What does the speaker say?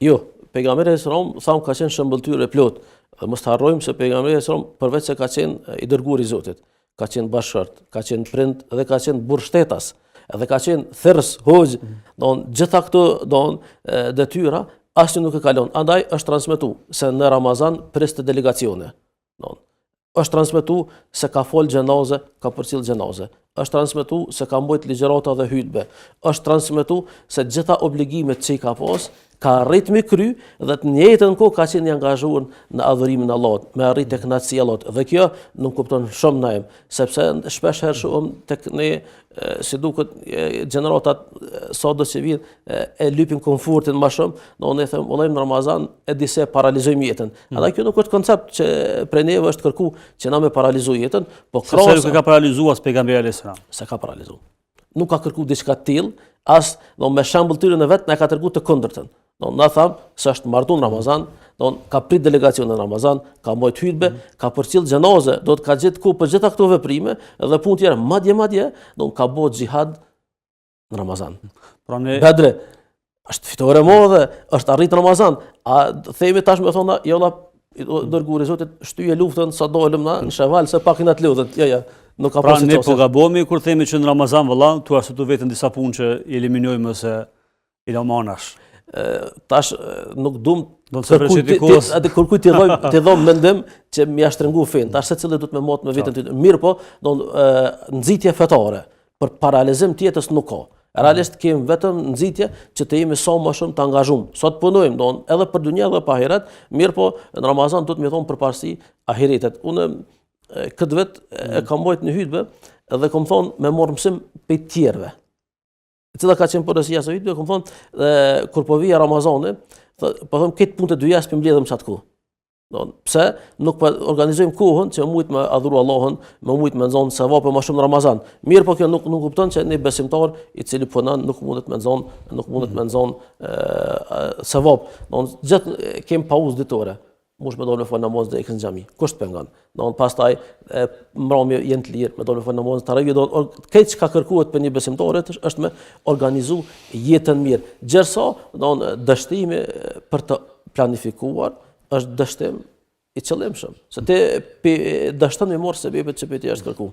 Jo, pejgamberi sallallahu alajhi wasallam ka qenë shëmbëltyrë e plot. Dhe mos të harrojmë se pejgamberi sallallahu përveç se ka qenë i dërguar i Zotit, ka qenë bashkëshort, ka qenë prind dhe ka qenë burr shtetas, edhe ka qenë thërës, hoxh, gjitha këto detyra asnjë nuk e kalon. Andaj është transmetuar se në Ramazan priste delegacione. Është transmetuar se ka fol xhenaze, ka përcjell xhenaze. Është transmetuar se ka mbajt ligjërata dhe hutbe. Është transmetuar se gjitha obligimet që i ka pas ka arrit me kry dhe të njëjtën kohë ka qenë i angazhuar në adhurimin e Allahut, me arrit tek kënaqësia e Allahut. Dhe kjo nuk kupton shumë naim, sepse shpesh herë shohim tek ne si duket gjeneratat sado që vijnë e lypin komfortin më shumë, ne them vëllai në Ramazan e di se paralizojmë jetën. Edhe kjo nuk është koncept që prej neve është kërku që na me paralizoj jetën, po krahas nuk e ka paralizuar as pejgamberi alayhis salam. Se ka paralizuar. Nuk ka kërku diçka të tillë, as me shembulltyrën e vet na ka treguar të kundërtën. Na tham se është marrë në Ramazan, ka prit delegacion në Ramazan, ka mbajt hutbe, ka përcjell xhenaze, do të ka gjetë ku për gjitha këto veprime dhe punë tjera, madje, ka bëu xihad në Ramazan. Bedre, është fitore e madhe, është arrit Ramazan. A themi tash me thonë, jo valla dërguari i Zotit shtyje luftën sa dolëm na në Sheval se pak na të lutën. Jo. Nuk ka pra ne po gabomi kur themi që në Ramazan valla, tu arsytu vetën disa punë që i eliminojmë ose i lamanash. Tash nuk dum kërkuj t'i dhom mendim që më ja shtrëngu fen. Tash secili duhet me mot me veten tjetër. Mirë po, nxitje fetare për paralizim të jetës nuk ka. Realisht kemi vetëm nxitje që të jemi sa më shumë të angazhuar. Sot punojmë, edhe për dunjë edhe për ahiret, mirë po në Ramazan duhet më thon përparësi ahiretet. Unë këtë vet e kam mbajt në hutbë dhe kam thon me marr mësim pe të tjerëve. Cila ka qenë porosia së hutbë, kam thon kur po vija Ramazani, po them këtë punë të dyjas për mbledhëm çat ku. Pse nuk po organizojmë kohën që mujt me adhuru Allahun, me mujt me nxon sevape më shumë në Ramazan. Mirë po kjo nuk kupton që një besimtar i cili punon nuk mundet me nxon sevap. Gjithë kem pauzë ditore. Mush me dole me fal namaz dhe ikën në xhami. Kush të pengon? Pastaj mbrëmje jenë të lirë, me dole me fal namaz taravih, këtë çka kërkohet për një besimtar është me organizu jetën mirë. Gjërsa, dështimi për të planifikuar është dështim i qëllimshëm. Se ti dështon me marr sebepet që ti është kërku.